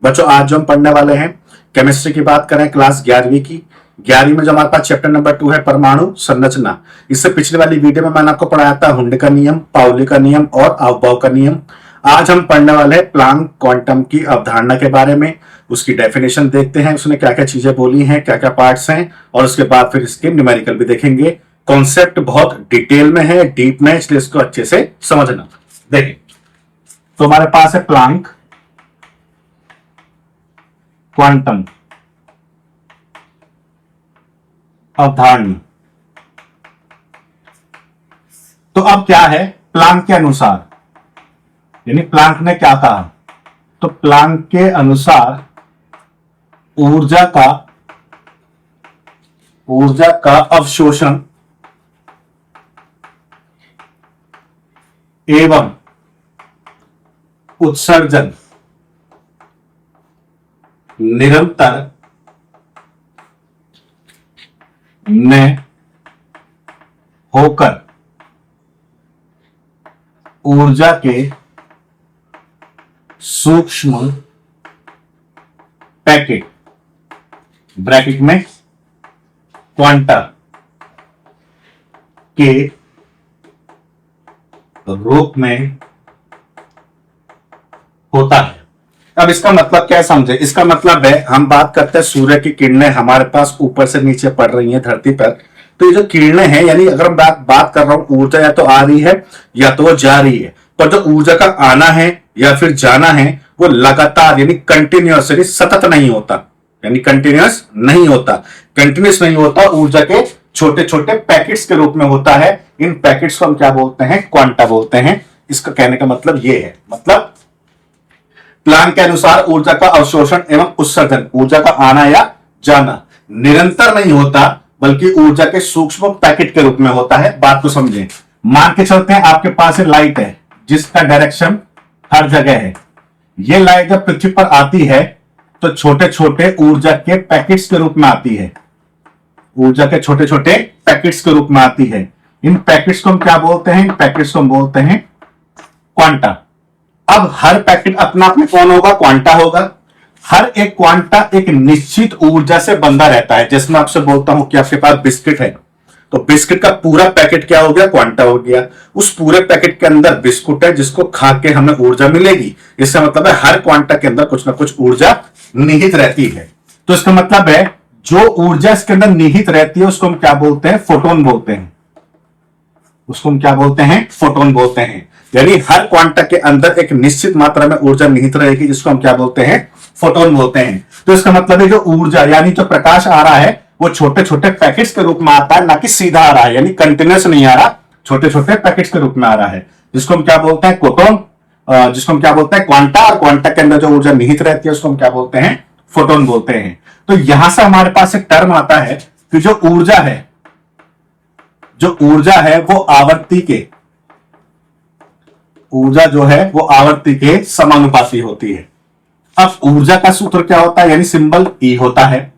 बच्चों आज जो हम पढ़ने वाले हैं केमिस्ट्री की बात करें क्लास 11वीं की। 11वीं में जो हमारे पास चैप्टर नंबर 2 है परमाणु संरचना। इससे पिछले वाली वीडियो में मैंने आपको पढ़ाया था हुंड का नियम, पाउली का नियम और अवबाव का नियम। आज हम पढ़ने वाले हैं प्लांक क्वांटम की अवधारणा के बारे में। उसकी डेफिनेशन देखते हैं, उसने क्या क्या चीजें बोली हैं, क्या क्या पार्ट्स हैं, और उसके बाद फिर इसके न्यूमेरिकल भी देखेंगे। कॉन्सेप्ट बहुत डिटेल में है, डीप में, इसलिए इसको अच्छे से समझना। देखिए तो हमारे पास है प्लांक क्वांटम अवधारणा। तो अब क्या है, प्लांक के अनुसार, यानी प्लांक ने क्या कहा, तो प्लांक के अनुसार ऊर्जा का अवशोषण एवं उत्सर्जन निरंतर में होकर ऊर्जा के सूक्ष्म पैकेट ब्रैकेट में क्वांटा के रूप में होता है। अब इसका मतलब क्या समझे, इसका मतलब है हम बात करते हैं सूर्य की किरणें हमारे पास ऊपर से नीचे पड़ रही हैं धरती पर। तो ये जो किरणें हैं, यानी अगर हम बात कर रहा हूं ऊर्जा या तो आ रही है या तो वो जा रही है, पर जो ऊर्जा का आना है या फिर जाना है वो लगातार यानी कंटिन्यूअस यानी सतत नहीं होता, यानी कंटिन्यूअस नहीं होता। कंटिन्यूअस नहीं होता, ऊर्जा के छोटे छोटे पैकेट्स के रूप में होता है। इन पैकेट्स को हम क्या बोलते हैं, क्वांटा बोलते हैं। इसका कहने का मतलब ये है, मतलब प्लांक के अनुसार ऊर्जा का अवशोषण एवं उत्सर्जन, ऊर्जा का आना या जाना निरंतर नहीं होता बल्कि ऊर्जा के सूक्ष्म पैकेट के रूप में होता है। बात को समझें, मान के चलते हैं आपके पास लाइट है जिसका डायरेक्शन हर जगह है। ये लाइट जब पृथ्वी पर आती है तो छोटे छोटे ऊर्जा के पैकेट्स के रूप में आती है, ऊर्जा के छोटे छोटे पैकेट्स के रूप में आती है। इन पैकेट्स को हम क्या बोलते हैं, इन पैकेट्स को हम बोलते हैं क्वांटा। अब हर पैकेट अपना अपने कौन होगा, क्वांटा होगा। हर एक क्वांटा एक निश्चित ऊर्जा से बंधा रहता है। जैसे मैं आपसे बोलता हूं कि आपके पास बिस्किट है, तो बिस्किट का पूरा पैकेट क्या हो गया, क्वांटा हो गया। उस पूरे पैकेट के अंदर बिस्कुट है जिसको खा के हमें ऊर्जा मिलेगी। इसका मतलब है हर क्वांटा के अंदर कुछ ना कुछ ऊर्जा निहित रहती है। तो इसका मतलब है जो ऊर्जा इसके अंदर निहित रहती है उसको हम क्या बोलते हैं, फोटोन बोलते हैं। उसको हम क्या बोलते हैं, फोटोन बोलते हैं। यानी हर क्वांटा के अंदर एक निश्चित मात्रा में ऊर्जा निहित रहेगी जिसको हम क्या बोलते हैं, फोटोन बोलते हैं। तो इसका मतलब है जो ऊर्जा यानी जो प्रकाश आ रहा है वो छोटे छोटे पैकेट्स के रूप में आता है, ना कि सीधा आ रहा है, यानी कंटिन्यूअस नहीं आ रहा, छोटे छोटे पैकेट्स के रूप में आ रहा है, जिसको हम क्या बोलते हैं, फोटोन, जिसको हम क्या बोलते हैं, क्वांटा। और क्वांटा के अंदर जो ऊर्जा निहित रहती है उसको हम क्या बोलते हैं, फोटोन बोलते हैं। तो यहां से हमारे पास एक टर्म आता है कि जो ऊर्जा है वो आवर्ती के, ऊर्जा जो है वो आवर्ती के समानुपाती होती है। अब ऊर्जा का सूत्र क्या होता है, यानी सिंबल ई होता है।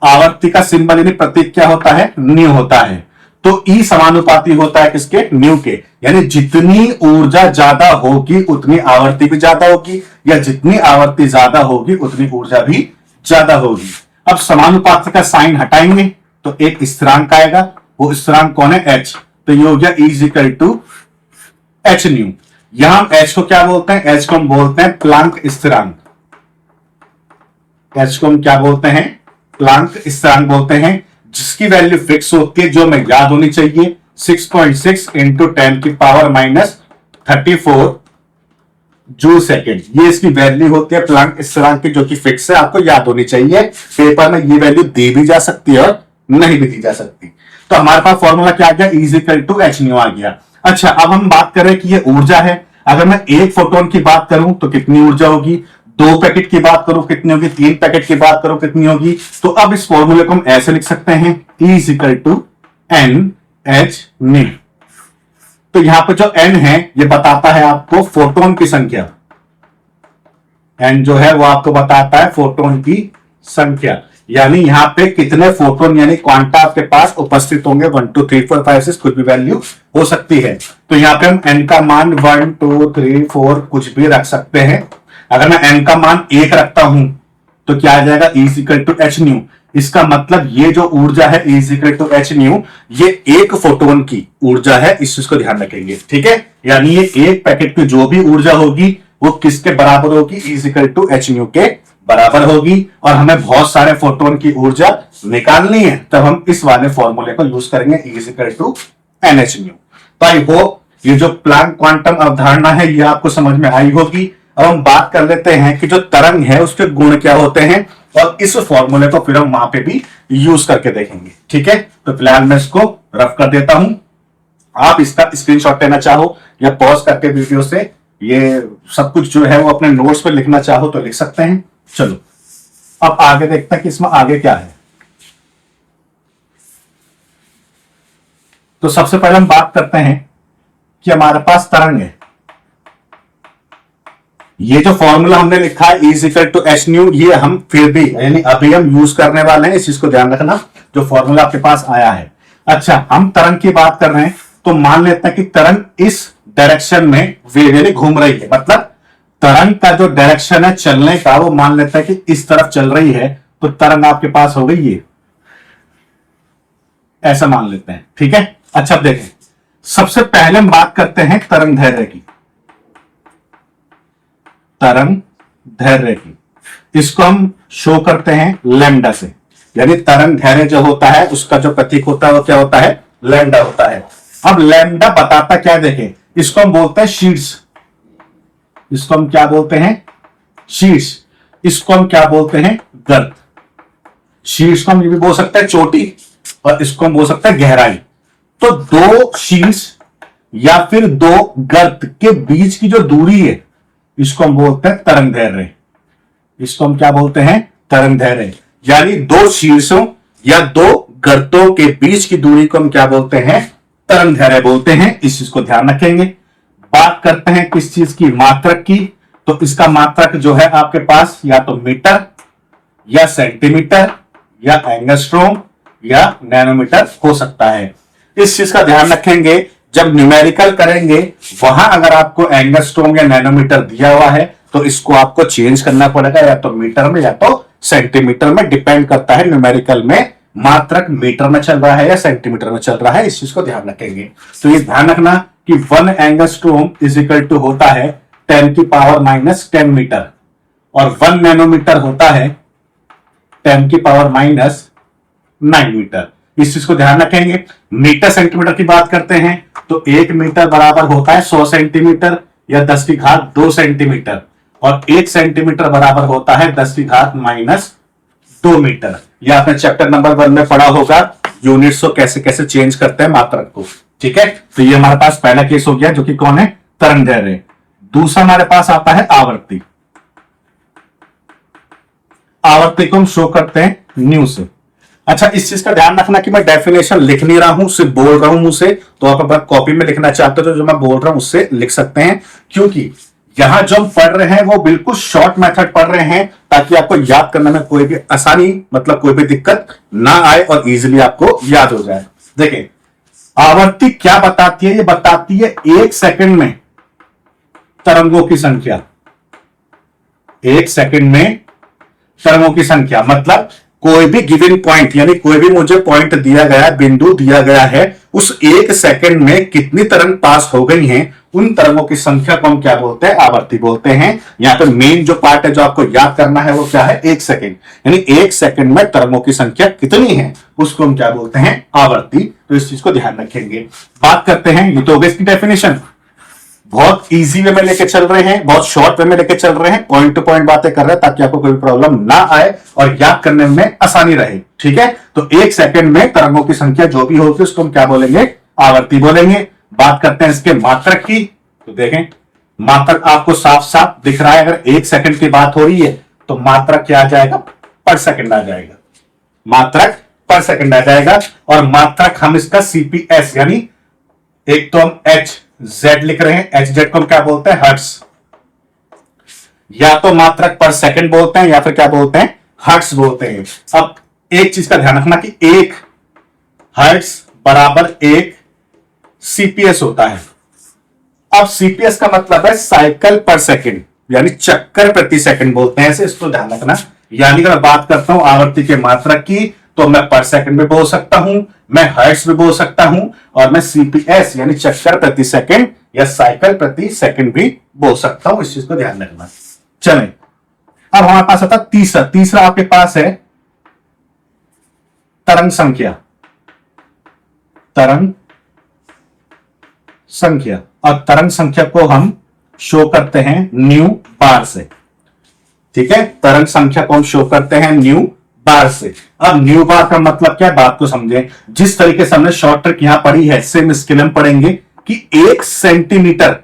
आवर्ती का सिंबल यानी प्रतीक क्या होता है, न्यू होता है। तो ई समानुपाती होता है किसके, न्यू के। यानी जितनी ऊर्जा ज्यादा होगी उतनी आवर्ती भी ज्यादा होगी, या जितनी आवर्ती ज्यादा होगी उतनी ऊर्जा भी ज्यादा होगी। अब समानुपाती का साइन हटाएंगे तो एक स्थिरांक आएगा, वो स्थिरांक कौन है, एच। तो ये हो गया E equal to H nu. यहां हम एच को क्या बोलते हैं, एच को हम बोलते हैं प्लांक स्थिरांक। एच को हम क्या बोलते हैं, प्लांक स्थिरांक बोलते हैं, जिसकी वैल्यू फिक्स होती है, जो हमें याद होनी चाहिए, 6.6 इंटू 10 की पावर माइनस 34 जूल सेकेंड। ये इसकी वैल्यू होती है प्लांक स्थिरांक की, जो कि फिक्स है, आपको याद होनी चाहिए। पेपर में ये वैल्यू दी भी जा सकती है और नहीं भी दी जा सकती। तो हमारे पास फॉर्मूला क्या आ गया, E equal to H nu आ गया। अच्छा, अब हम बात करें कि ये ऊर्जा है। अगर मैं एक फोटोन की बात करूं तो कितनी ऊर्जा होगी, 2 पैकेट की बात करूं कितनी होगी, 3 पैकेट की बात करूं कितनी होगी। तो अब इस फॉर्मूले को हम ऐसे लिख सकते हैं, E equal to N H nu. तो यहां पर जो n है ये बताता है आपको फोटोन की संख्या। n जो है वो आपको बताता है फोटोन की संख्या, यानी यहां पे कितने फोटोन यानी क्वांटा आपके पास उपस्थित होंगे। 1 2 3 4 5 6 कुछ भी वैल्यू हो सकती है। तो यहां पे हम n का मान 1 2 3 4 कुछ भी रख सकते हैं। अगर मैं n का मान 1 रखता हूं तो क्या आ जाएगा, E is equal to H nu. इसका मतलब ये जो ऊर्जा है E is equal to H nu, ये एक फोटोन की ऊर्जा है, इस चीज को ध्यान रखेंगे, ठीक है। यानी ये एक पैकेट की जो भी ऊर्जा होगी वो किसके बराबर होगी, E is equal to H nu के बराबर होगी। और हमें बहुत सारे फोटोन की ऊर्जा निकालनी है, तब हम इस वाले फॉर्मूले को यूज करेंगे, E is equal to N H nu. तो आई होप ये जो प्लैंक क्वांटम अवधारणा है ये आपको समझ में आई होगी। अब हम बात कर लेते हैं कि जो तरंग है उसके गुण क्या होते हैं, और इस फॉर्मूले को फिर हम वहां पे भी यूज करके देखेंगे, ठीक है। तो फिलहाल मैं इसको रफ कर देता हूं, आप इसका स्क्रीनशॉट लेना चाहो या पॉज करके वीडियो से ये सब कुछ जो है वो अपने नोट्स पे लिखना चाहो तो लिख सकते हैं। चलो अब आगे देखते हैं कि इसमें आगे क्या है। तो सबसे पहले हम बात करते हैं कि हमारे पास तरंग है। ये जो फॉर्मूला हमने लिखा है E is equal to H nu, ये हम फिर भी यानी अभी हम यूज करने वाले हैं, इस चीज को ध्यान रखना, जो फॉर्मूला आपके पास आया है। अच्छा, हम तरंग की बात कर रहे हैं तो मान लेते हैं कि तरंग इस डायरेक्शन में वेव यानी घूम रही है, मतलब तरंग का जो डायरेक्शन है चलने का वो मान लेता है कि इस तरफ चल रही है, तो तरंग आपके पास हो गई ये, ऐसा मान लेते हैं, ठीक है। अच्छा अब देखें, सबसे पहले हम बात करते हैं तरंग धैर्य की। तरंग धैर्य की इसको हम शो करते हैं लैम्डा से, यानी तरंग धैर्य जो होता है उसका जो प्रतीक होता है वो क्या होता है, लैम्डा होता है। अब लैम्डा बताता क्या, देखें, इसको हम बोलते हैं शीर्ष, इसको हम क्या बोलते हैं, शीर्ष, इसको हम क्या बोलते हैं, गर्त। शीर्ष को हम ये भी बोल सकते हैं चोटी, और इसको हम बोल सकते हैं गहराई। तो दो शीर्ष या फिर दो गर्त के बीच की जो दूरी है इसको हम बोलते हैं तरंग धैर्य, इसको हम क्या बोलते हैं, तरंग धैर्य। यानी दो शीर्षों या दो गर्तों के बीच की दूरी को हम क्या बोलते हैं, तरंग धैर्य बोलते हैं। इस चीज को ध्यान रखेंगे। बात करते हैं किस चीज की, मात्रक की। तो इसका मात्रक जो है आपके पास या तो मीटर या सेंटीमीटर या एंगस्ट्रोम या नैनोमीटर हो सकता है। इस चीज का ध्यान रखेंगे, जब न्यूमेरिकल करेंगे वहां अगर आपको एंगस्ट्रोम या नैनोमीटर दिया हुआ है तो इसको आपको चेंज करना पड़ेगा, या तो मीटर में या तो सेंटीमीटर में, डिपेंड करता है न्यूमेरिकल में मात्रक मीटर में चल रहा है या सेंटीमीटर में चल रहा है। इस चीज को ध्यान रखेंगे। तो ये ध्यान रखना कि 1 एंगस्ट्रोम इज इक्वल टू होता है 10 की पावर माइनस 10 मीटर, और 1 नैनोमीटर होता है 10 की पावर माइनस 9 मीटर। इस चीज को ध्यान रखेंगे। मीटर सेंटीमीटर की बात करते हैं तो 1 मीटर बराबर होता है 100 सेंटीमीटर या 10 की घात 2 सेंटीमीटर, और 1 सेंटीमीटर बराबर होता है 10 की घात माइनस 2 मीटर। यह आपने चैप्टर नंबर 1 में पढ़ा होगा, यूनिट्स को कैसे कैसे चेंज करते हैं मात्रक को, ठीक है। तो ये हमारे पास पहला केस हो गया जो कि कौन है, तरंग धैर्य। दूसरा हमारे पास आता है आवर्ती। आवर्ती को हम शो करते हैं न्यू से। अच्छा, इस चीज का ध्यान रखना कि मैं डेफिनेशन लिख नहीं रहा हूं, सिर्फ बोल रहा हूं मुंह से। तो आप अगर कॉपी में लिखना चाहते हो तो जो मैं बोल रहा हूं उससे लिख सकते हैं, क्योंकि यहां जो हम पढ़ रहे हैं वो बिल्कुल शॉर्ट मेथड पढ़ रहे हैं, ताकि आपको याद करने में कोई भी आसानी, मतलब कोई भी दिक्कत ना आए और इजीली आपको याद हो जाए। देखिए, आवर्ती क्या बताती है, ये बताती है 1 सेकंड में तरंगों की संख्या। 1 सेकंड में तरंगों की संख्या, मतलब कोई भी गिवन पॉइंट, यानी कोई भी मुझे पॉइंट दिया गया, बिंदु दिया गया है, उस 1 सेकंड में कितनी तरंग पास हो गई हैं, उन तरंगों की संख्या को हम क्या बोलते हैं, आवर्ती बोलते हैं। यहां पर मेन जो पार्ट है जो आपको याद करना है वो क्या है, 1 सेकंड, यानी 1 सेकंड में तरंगों की संख्या कितनी है उसको हम क्या बोलते हैं, आवर्ती। तो इस चीज को ध्यान रखेंगे। बात करते हैं, ये तो हो गई इसकी डेफिनेशन। बहुत इजी वे में लेके चल रहे हैं, बहुत शॉर्ट वे में लेके चल रहे हैं, पॉइंट टू पॉइंट बातें कर रहे हैं ताकि आपको कोई प्रॉब्लम ना आए और याद करने में आसानी रहे, ठीक है। तो 1 सेकंड में तरंगों की संख्या जो भी होगी उसको हम क्या बोलेंगे, आवर्ती बोलेंगे। बात करते हैं इसके मात्रक की। तो देखें, मात्रक आपको साफ साफ दिख रहा है। अगर 1 सेकंड की बात हो रही है तो मात्रक क्या आ जाएगा, पर सेकंड आ जाएगा, मात्रक पर सेकंड आ जाएगा। और मात्रक हम इसका सीपीएस, यानी एक तो हम एच जेड लिख रहे हैं, एच जेड को हम क्या बोलते हैं, हर्ट्स। या तो मात्रक पर सेकंड बोलते हैं या फिर क्या बोलते हैं, हर्ट्स बोलते हैं। अब एक चीज का ध्यान रखना कि 1 हर्ट्स बराबर 1 सीपीएस होता है। अब सीपीएस का मतलब है साइकिल पर सेकंड, यानी चक्कर प्रति सेकंड बोलते हैं, ऐसे इसको ध्यान रखना। यानी अगर बात करता हूं आवर्ती के मात्रक की, तो मैं पर सेकंड में बोल सकता हूं, मैं हर्ट्ज में बोल सकता हूं, और मैं सीपीएस यानी चक्कर प्रति सेकंड या साइकिल प्रति सेकंड भी बोल सकता हूं। इस चीज को ध्यान रखना। चलें, अब हमारे पास आता तीसरा। तीसरा आपके पास है तरंग संख्या। तरंग संख्या, और तरंग संख्या को हम शो करते हैं न्यू बार से। ठीक है, तरंग संख्या को हम शो करते हैं न्यू बार से। अब न्यू बार का मतलब क्या है, बात को समझें। जिस तरीके से हमने शॉर्ट ट्रिक यहां पढ़ी है, सेम इसके लिए हम पढ़ेंगे कि 1 सेंटीमीटर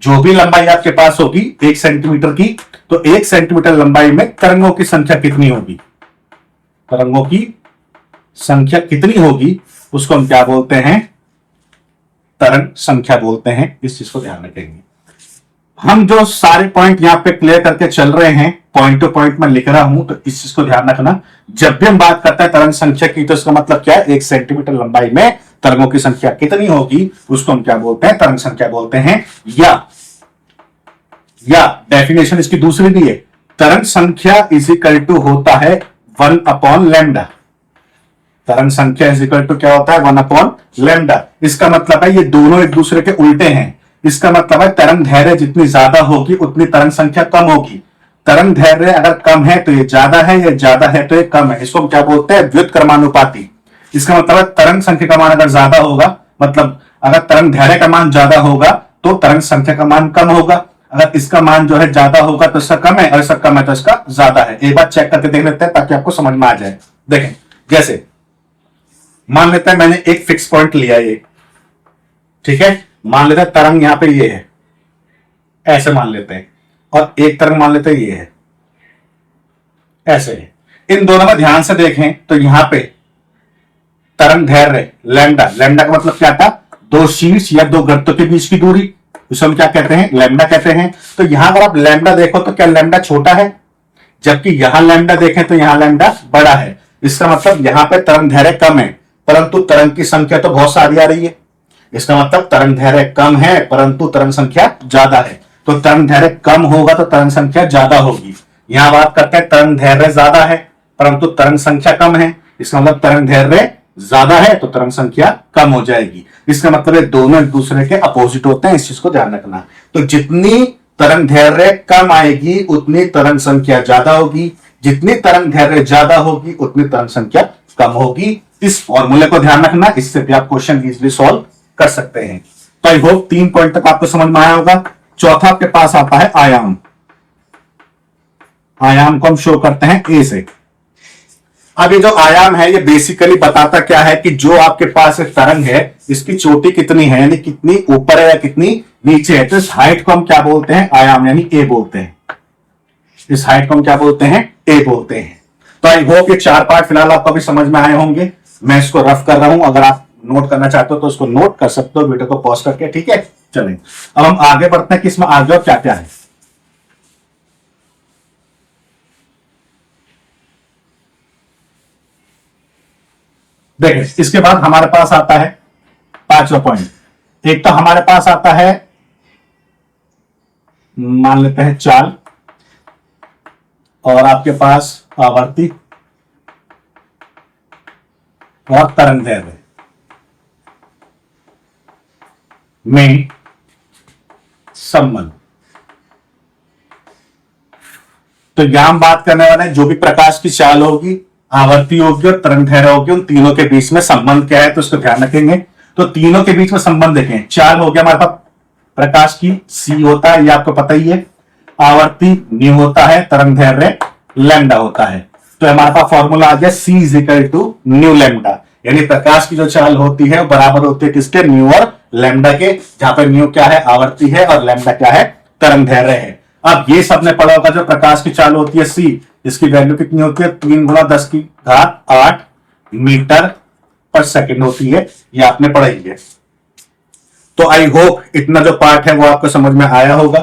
जो भी लंबाई आपके पास होगी 1 सेंटीमीटर की, तो 1 सेंटीमीटर लंबाई में तरंगों की संख्या कितनी होगी, तरंगों की संख्या कितनी होगी, उसको हम क्या बोलते हैं, तरंग संख्या बोलते हैं। इस चीज को ध्यान रखेंगे। हम जो सारे पॉइंट यहां पे क्लियर करके चल रहे हैं, पॉइंट टू पॉइंट में लिख रहा हूं, तो इस चीज को ध्यान रखना। जब भी हम बात करते हैं तरंग संख्या की, तो इसका मतलब क्या है, 1 सेंटीमीटर लंबाई में तरंगों की संख्या कितनी होगी, उसको हम क्या बोलते हैं, तरंग संख्या बोलते हैं। या डेफिनेशन इसकी दूसरी भी है, तरंग संख्या इज इक्वल टू होता है 1 अपॉन लैम्डा। तरंग संख्या इज इक्वल टू क्या होता है, 1 अपॉन लैम्डा। इसका मतलब है ये दोनों एक दूसरे के उल्टे हैं। इसका मतलब है तरंग धैर्य जितनी ज्यादा होगी उतनी तरंग संख्या कम होगी। तरंग धैर्य अगर कम है तो ये ज्यादा है, ये ज्यादा है तो ये कम है। इसको हम क्या बोलते हैं, व्युत्क्रमानुपाती। इसका मतलब है तरंग संख्या का मान अगर ज्यादा होगा, मतलब अगर तरंग धैर्य का मान ज्यादा होगा तो तरंग संख्या का मान कम होगा। अगर इसका मान जो है ज्यादा होगा तो इसका कम है, और इसका कम है तो इसका ज्यादा है। एक बार चेक करके देख लेते हैं ताकि आपको समझ में आ जाए। देखें, जैसे मान लेते हैं मैंने एक फिक्स पॉइंट लिया ये, ठीक है, मान लेते हैं तरंग यहां पे ये है, ऐसे मान लेते हैं, और एक तरंग मान लेते हैं ये है, ऐसे है। इन दोनों में ध्यान से देखें तो यहां पे तरंग धैर्य लैम्डा, लैम्डा का मतलब क्या था, दो शीर्ष या दो गर्तों के बीच की दूरी, उसे हम क्या कहते हैं, लैम्डा कहते हैं। तो यहां अगर आप लैम्डा देखो तो क्या लैम्डा छोटा है, जबकि यहां लैम्डा देखें तो यहां लैम्डा बड़ा है। इसका मतलब यहां पे तरंग धैर्य कम है, परंतु तरंग की संख्या तो बहुत सारी आ रही है। इसका मतलब तरंग धैर्य कम है परंतु तरंग संख्या ज्यादा है। तो तरंग धैर्य कम होगा तो तरंग संख्या ज्यादा होगी। यहां बात करते हैं तरंग धैर्य ज्यादा है परंतु तरंग संख्या कम है। इसका मतलब तरंग धैर्य ज्यादा है तो तरंग संख्या कम हो जाएगी। इसका मतलब है दोनों एक दूसरे के अपोजिट होते हैं। इस चीज को ध्यान रखना। तो जितनी तरंग धैर्य कम आएगी उतनी तरंग संख्या ज्यादा होगी, जितनी तरंग धैर्य ज्यादा होगी उतनी तरंग संख्या कम होगी। इस फॉर्मूले को ध्यान रखना, इससे भी आप क्वेश्चन इजीली सॉल्व कर सकते हैं। तो आई होप 3 पॉइंट तक आपको समझ में आया होगा। चौथा आपके पास आता है आयाम। आयाम को हम शो करते हैं ए से। अब ये जो आयाम है ये बेसिकली बताता क्या है कि जो आपके पास एक तरंग है इसकी चोटी कितनी है, यानी कितनी ऊपर है या कितनी नीचे है। तो इस हाइट को हम क्या बोलते हैं, आयाम यानी ए बोलते हैं। इस हाइट को हम क्या बोलते हैं, ए बोलते हैं। तो आई होप ये 4 पार्ट फिलहाल आपको भी समझ में आए होंगे। मैं इसको रफ कर रहा हूं, अगर आप नोट करना चाहते हो तो उसको नोट कर सकते हो वीडियो को पॉज करके। ठीक है, चलें अब हम आगे बढ़ते हैं कि इसमें आगे और क्या क्या है। देखिए, इसके बाद हमारे पास आता है 5वां पॉइंट। एक तो हमारे पास आता है, मान लेते हैं चाल, और आपके पास आवर्ती और तरंग धैर्य में संबंध। तो यहां हम बात करने वाले हैं जो भी प्रकाश की चाल होगी, आवर्ती होगी और तरंग धैर्य होगी, उन तीनों के बीच में संबंध क्या है तो उसको ध्यान रखेंगे। तो तीनों के बीच में संबंध देखें। चाल हो गया हमारे पास प्रकाश की सी होता है, ये आपको पता ही है। आवर्ती न्यू होता है, तरंग धैर्य लैम्डा होता है। तो हमारे पास फॉर्मूला आ गया C is equal to nu lambda, यानी प्रकाश की जो चाल होती है वो बराबर होती है किसके, न्यू और लैम्डा के, जहां पर न्यू क्या है, आवर्ती है, और लैम्डा क्या है, तरंग धैर्य है। अब ये सबने पढ़ा होगा जो प्रकाश की चाल होती है सी, इसकी वैल्यू कितनी होती है, 3 × 10⁸ मीटर पर सेकंड होती है। ये आपने पढ़ाई है। तो आई होप इतना जो पार्ट है वो आपको समझ में आया होगा।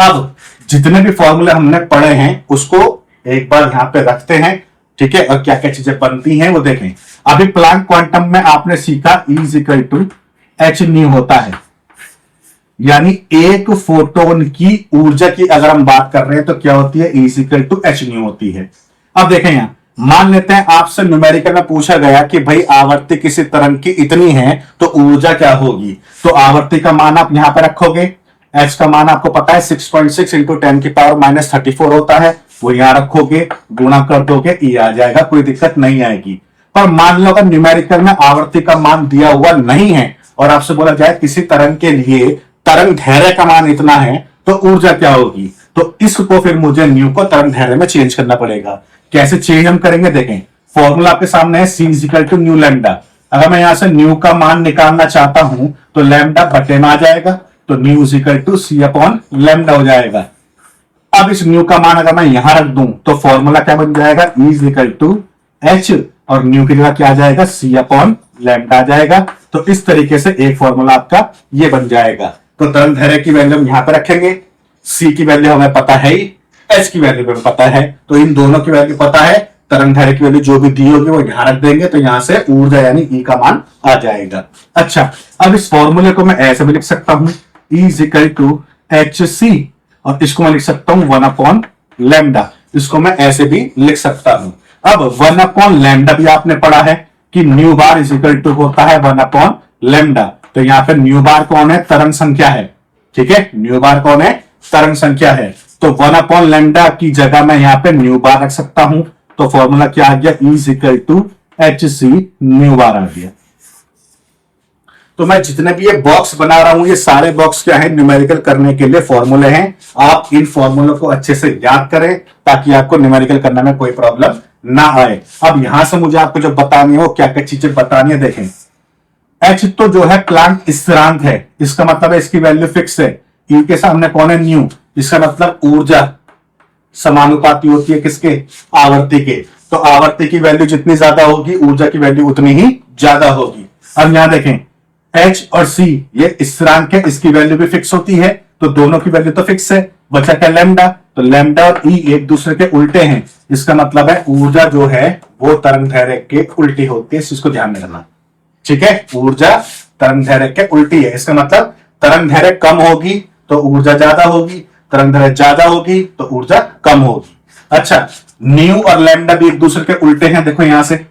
अब जितने भी फॉर्मूले हमने पढ़े हैं उसको एक बार यहां पे रखते हैं, ठीक है, और क्या क्या चीजें बनती हैं वो देखें। अभी प्लैंक क्वांटम में आपने सीखा E = h न्यू होता है। यानी एक फोटोन की ऊर्जा की अगर हम बात कर रहे हैं तो क्या होती है, E equal to H nu होती है। अब देखें यहां, मान लेते हैं आपसे न्यूमेरिकल में पूछा गया कि भाई आवर्ती किसी तरंग की इतनी है तो ऊर्जा क्या होगी, तो आवर्ती का मान आप यहां पर रखोगे, एच का मान आपको पता है 6.6 इंटू 10⁻⁻34 होता है, वो यहां रखोगे, गुणा कर दोगे, ई आ जाएगा, कोई दिक्कत नहीं आएगी। पर मान लो अगर न्यूमेरिकल में आवर्ती का मान दिया हुआ नहीं है और आपसे बोला जाए किसी तरंग के लिए तरंग धैर्य का मान इतना है तो ऊर्जा क्या होगी, तो इसको फिर मुझे न्यू को तरंग धैर्य में चेंज करना पड़ेगा। कैसे चेंज हम करेंगे, देखें फॉर्मूला आपके सामने है, C equal to nu lambda. अगर मैं यहां से न्यू का मान निकालना चाहता हूं तो लैम्डा बटे में आ जाएगा, तो nu equal to C upon lambda हो जाएगा। अब इस न्यू का मान अगर मैं यहां रख दूं तो फॉर्मूला क्या बन जाएगा, E इक्वल टू एच और न्यू की जगह क्या आ जाएगा, C अपॉन लैम्डा आ जाएगा। तो इस तरीके से एक फॉर्मूला आपका ये बन जाएगा। तो तरंग धैर्य की वैल्यू हम यहां पर रखेंगे, C की वैल्यू हमें पता है ही, H की वैल्यू हमें पता है, तो इन दोनों की वैल्यू पता है, तरंग धैर्य की वैल्यू जो भी दी होगी वो यहां रख देंगे, तो यहां से ऊर्जा यानी E का मान आ जाएगा। अच्छा, अब इस फॉर्मूले को मैं ऐसे भी लिख सकता हूं, E equal to H C, और इसको मैं लिख सकता हूं 1 अपॉन लैम्डा, इसको मैं ऐसे भी लिख सकता हूं। अब 1 अपॉन लैम्डा भी आपने पढ़ा है कि nu bar is equal to होता है 1 अपॉन लैम्डा, तो यहां पे न्यू बार कौन है, तरंग संख्या है, ठीक है, न्यू बार कौन है, तरंग संख्या है, तो 1 अपॉन लैम्डा की जगह मैं यहां पे न्यू बार रख सकता हूं, तो फॉर्मूला क्या आ गया, E equal to H C nu bar आ गया। तो मैं जितने भी ये बॉक्स बना रहा हूं ये सारे बॉक्स क्या है, न्यूमेरिकल करने के लिए फॉर्मूले हैं। आप इन फॉर्मूलों को अच्छे से याद करें ताकि आपको न्यूमेरिकल करने में कोई प्रॉब्लम ना आए। अब यहां से मुझे आपको जो बतानी है वो क्या क्या चीजें बतानी है, देखें एच तो जो है प्लांक स्थिरांक है, इसका मतलब है इसकी वैल्यू फिक्स है, ई के सामने कौन है, न्यू, इसका मतलब ऊर्जा समानुपाती होती है किसके, आवर्ती के, तो आवर्ती की वैल्यू जितनी ज्यादा होगी ऊर्जा की वैल्यू उतनी ही ज्यादा होगी। अब यहां देखें एच और सी ये स्थिरांक है, इसकी वैल्यू भी फिक्स होती है, तो दोनों की वैल्यू तो फिक्स है, बचा क्या लैम्डा, तो लैम्डा और ई एक दूसरे के उल्टे हैं, इसका मतलब है ऊर्जा जो है वो तरंग धैर्य के उल्टी होती है, इसको ध्यान में रखना, ठीक है, ऊर्जा तरंग धैर्य के उल्टी है, इसका मतलब तरंग धैर्य कम होगी तो ऊर्जा ज्यादा होगी, तरंग धैर्य ज्यादा होगी तो ऊर्जा कम होगी। अच्छा, न्यू और लैम्डा भी एक दूसरे के उल्टे हैं, देखो यहां से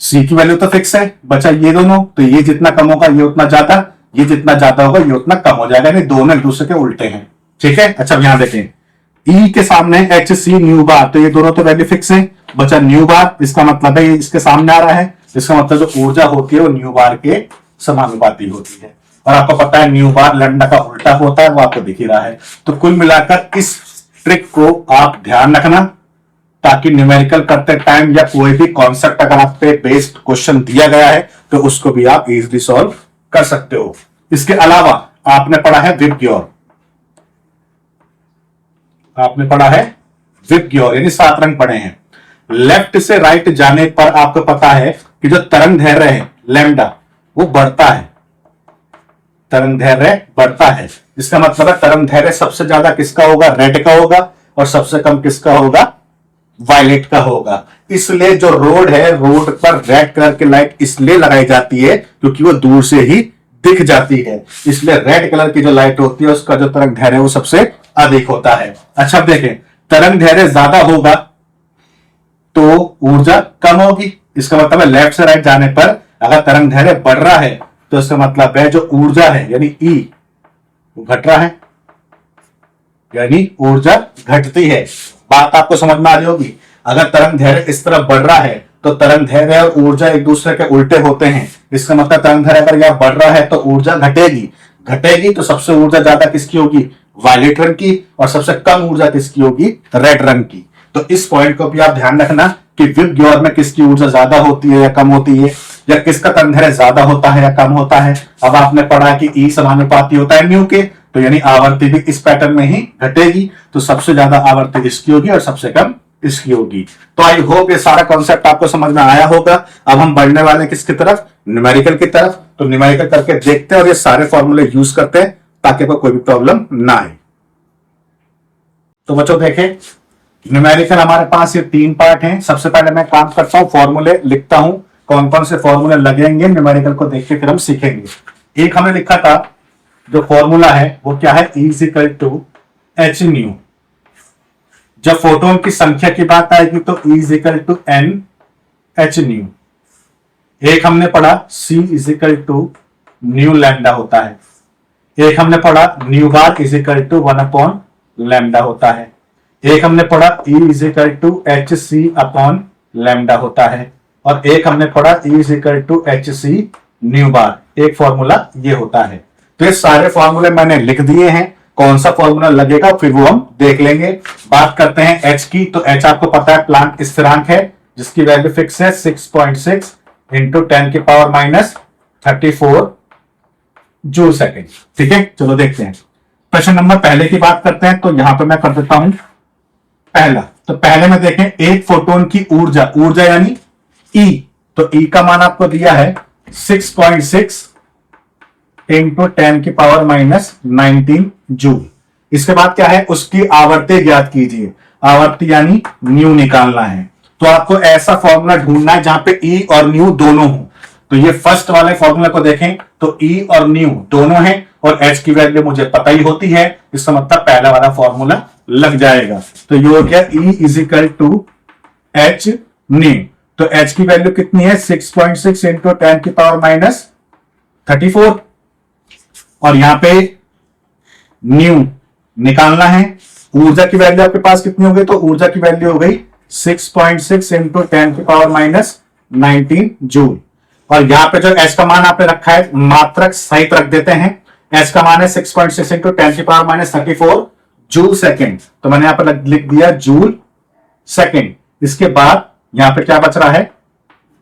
C की वैल्यू तो फिक्स है, बचा ये दोनों, तो ये जितना कम होगा ये उतना ज्यादा, ये जितना ज्यादा होगा ये उतना कम हो जाएगा, नहीं दोनों एक दूसरे के उल्टे हैं, ठीक है। अच्छा यहां देखें E के सामने एच सी न्यू बार, तो ये दोनों तो वैल्यू फिक्स है, बचा न्यू बार, इसका मतलब है इसके सामने आ रहा है, इसका मतलब जो ऊर्जा होती है वो न्यू बार के समानुपाती होती है, और आपको पता है न्यू बार लैम्डा का उल्टा होता है, वो आपको दिख ही रहा है। तो कुल मिलाकर इस ट्रिक को आप ध्यान रखना ताकि न्यूमेरिकल करते टाइम या कोई भी कॉन्सेप्ट अगर आप पे बेस्ड क्वेश्चन दिया गया है तो उसको भी आप इजीली सॉल्व कर सकते हो। इसके अलावा आपने पढ़ा है विबग्योर, आपने पढ़ा है विबग्योर यानी 7 रंग पढ़े हैं। लेफ्ट से राइट जाने पर आपको पता है कि जो तरंग धैर्य है लैम्डा वो बढ़ता है, तरंग धैर्य बढ़ता है, इसका मतलब है तरंग धैर्य सबसे ज्यादा किसका होगा, रेड का होगा, और सबसे कम किसका होगा, वायलेट का होगा। इसलिए जो रोड है रोड पर रेड कलर की लाइट इसलिए लगाई जाती है क्योंकि वो दूर से ही दिख जाती है, इसलिए रेड कलर की जो लाइट होती है उसका जो तरंग धैर्य है वो सबसे अधिक होता है। अच्छा देखें, तरंग धैर्य ज्यादा होगा तो ऊर्जा कम होगी, इसका मतलब है लेफ्ट से राइट जाने पर अगर तरंग धैर्य बढ़ रहा है तो इसका मतलब है जो ऊर्जा है यानी ई वो घट रहा है, यानी ऊर्जा घटती है। बात आपको समझ में आ रही होगी। अगर तरंग धैर्य इस तरफ बढ़ रहा है तो तरंग धैर्य और ऊर्जा एक दूसरे के उल्टे होते हैं, इसका मतलब तरंग धैर्य अगर यहां बढ़ रहा है तो ऊर्जा घटेगी, घटेगी तो सबसे ऊर्जा ज्यादा किसकी होगी, वायलेट रंग की, और सबसे कम ऊर्जा किसकी होगी, रेड रंग की। तो इस पॉइंट को भी आप ध्यान रखना कि विबग्योर में किसकी ऊर्जा ज्यादा होती है या कम होती है, या किसका तरंग धैर्य ज्यादा होता है या कम होता है। अब आपने पढ़ा कि ई समानुपाती होता है न्यू के, तो यानी आवर्ती भी इस पैटर्न में ही घटेगी, तो सबसे ज्यादा आवर्ती इसकी होगी और सबसे कम इसकी होगी। तो आई होप ये सारा कॉन्सेप्ट आपको समझ में आया होगा। अब हम बढ़ने वाले किसकी तरफ, न्यूमेरिकल की तरफ। तो न्यूमेरिकल करके देखते हैं और ये सारे फॉर्मूले यूज करते हैं ताकि कोई भी प्रॉब्लम ना आए। तो बच्चों देखें, न्यूमेरिकल हमारे पास ये 3 पार्ट हैं। सबसे पहले मैं काम करता हूं, फॉर्मूले लिखता हूं, कौन कौन से फॉर्मूले लगेंगे न्यूमेरिकल को देख के फिर हम सीखेंगे। एक हमने लिखा था जो फॉर्मूला है वो क्या है, E is equal to H nu. जब फोटोन की संख्या की बात आएगी तो E is equal to N H nu. एक हमने पढ़ा C is equal to nu lambda होता है, एक हमने पढ़ा nu bar is equal to 1 upon lambda होता है, एक हमने पढ़ा E is equal to H C upon lambda होता है, और एक हमने पढ़ा E is equal to H C nu बार। एक फॉर्मूला ये होता है। तो ये सारे फॉर्मूले मैंने लिख दिए हैं, कौन सा फॉर्मूला लगेगा फिर वो हम देख लेंगे। बात करते हैं H की, तो H आपको पता है प्लांट स्थिरांक है जिसकी वैल्यू फिक्स है 6.6 इंटू 10 की पावर माइनस 34 जूल सेकेंड। ठीक है, चलो देखते हैं। प्रश्न नंबर पहले की बात करते हैं, तो यहां पे मैं कर देता हूं पहला। तो पहले में देखें एक फोटोन की ऊर्जा, ऊर्जा यानी E, तो E का मान आपको दिया है 6.6 इंटू 10 की पावर माइनस 19 जूल। इसके बाद क्या है, उसकी आवर्ती ज्ञात कीजिए। आवर्ती यानी न्यू निकालना है, तो आपको ऐसा फॉर्मूला ढूंढना है जहां पे E और न्यू दोनों हो। तो ये फर्स्ट वाले फॉर्मूला को देखें तो E और न्यू दोनों हैं और H की वैल्यू मुझे पता ही होती है, इसका मतलब पहला वाला फॉर्मूला लग जाएगा। तो ये हो गया E is equal to H nu. तो H की वैल्यू कितनी है, 6.6 इंटू 10 की पावर माइनस 34, और यहां पे न्यू निकालना है। ऊर्जा की वैल्यू आपके पास कितनी हो गई, तो ऊर्जा की वैल्यू हो गई 6.6 इंटू 10 की पावर माइनस 19 जूल। और यहां पे जो H का मान आपने रखा है मात्रक सहित रख देते हैं। H का मान है 6.6 इंटू 10 की पावर माइनस 34 जूल सेकेंड, तो मैंने यहां पर लिख दिया जूल सेकेंड। इसके बाद यहां पे क्या बच रहा है,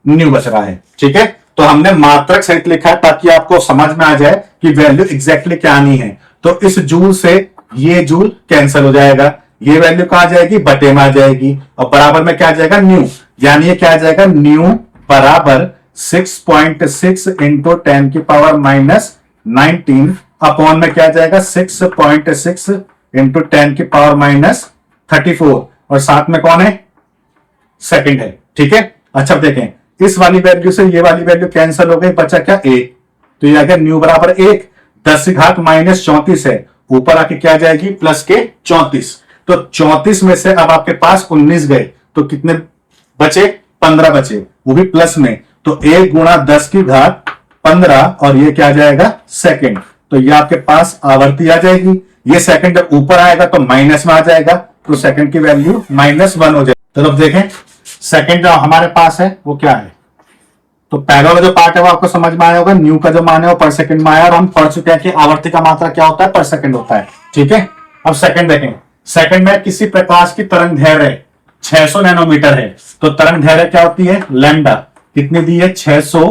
न्यू बच रहा है। ठीक है, तो हमने मात्रक सहित लिखा है ताकि आपको समझ में आ जाए कि वैल्यू एग्जैक्टली क्या आनी है। तो इस जूल से ये जूल कैंसिल हो जाएगा, ये वैल्यू कहां आ जाएगी, बटे में आ जाएगी, और बराबर में क्या आ जाएगा, न्यू। यानी ये क्या आ जाएगा, न्यू बराबर 6.6 इंटू 10 की पावर माइनस 19 अपॉन में क्या आ जाएगा, 6.6 इंटू 10 की पावर माइनस 34, और साथ में कौन है, सेकंड है। ठीक है, अच्छा देखें, इस वाली वैल्यू से ये वाली वैल्यू कैंसिल हो गई, बचा क्या, 1। तो ये आ गया न्यू बराबर 1, 10 की घात माइनस 34 है, ऊपर आके क्या जाएगी, प्लस के 34। तो 34 में से अब आपके पास 19 गए, तो कितने बचे, 15 बचे, वो भी प्लस में। तो 1 गुणा 10 की घात 15, और ये क्या जाएगा, सेकंड। तो ये आपके पास आवर्ती आ जाएगी। ये सेकंड जब ऊपर आएगा तो माइनस में आ जाएगा, तो सेकंड की वैल्यू -1 हो जाएगी। तो अब देखें सेकंड जो हमारे पास है वो क्या है। तो पहला वाला जो पार्ट है वो आपको समझ में आया होगा, न्यू का जो मान है वो पर सेकंड में आया, और हम पढ़ चुके हैं कि आवर्ती का मात्रा क्या होता है, पर सेकंड होता है। ठीक है, अब सेकंड देखें। सेकंड में किसी प्रकाश की तरंग दैर्घ्य 600 नैनोमीटर है, तो तरंग दैर्घ्य क्या होती है, लैम्डा। कितनी दी है, 600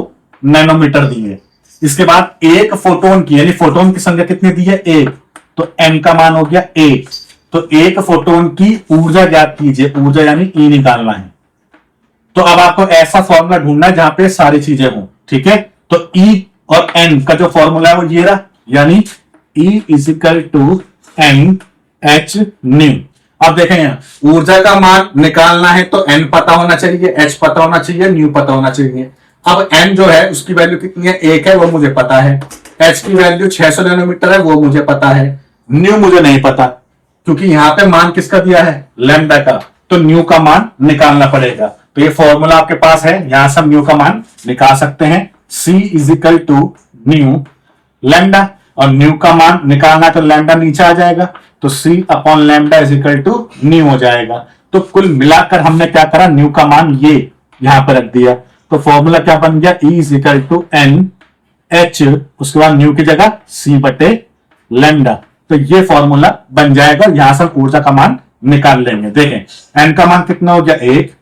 नैनोमीटर दी है। इसके बाद एक फोटोन की, यानी फोटोन की संख्या कितनी दी है, 1, तो n का मान हो गया 1। तो एक फोटोन की ऊर्जा ज्ञात कीजिए, ऊर्जा यानी E निकालना है। तो अब आपको ऐसा फॉर्मूला ढूंढना है जहां पे सारी चीजें हो। ठीक है, तो E और N का जो फॉर्मूला है वो ये रहा, यानी E is equal to N H nu. अब देखें यहां ऊर्जा का मान निकालना है तो N पता होना चाहिए, H पता होना चाहिए, न्यू पता होना चाहिए। अब N जो है उसकी वैल्यू कितनी है, 1 है, वो मुझे पता है। H की वैल्यू 600 नैनोमीटर है, वो मुझे पता है। न्यू मुझे नहीं पता, क्योंकि यहां पे मान किसका दिया है, लैम्डा का, तो न्यू का मान निकालना पड़ेगा। तो ये फॉर्मूला आपके पास है, यहां से हम न्यू का मान निकाल सकते हैं। C is equal to nu lambda, और न्यू का मान निकालना तो लैम्डा नीचे आ जाएगा, तो C upon lambda is equal to nu हो जाएगा। तो कुल मिलाकर हमने क्या करा, न्यू का मान ये यहां पर रख दिया। तो फॉर्मूला क्या बन गया, E is equal to N H, उसके बाद न्यू की जगह C बटे लैम्डा। तो ये फॉर्मूला बन जाएगा, यहां से ऊर्जा का मान निकाल लेंगे। देखें एन का मान कितना हो गया, 1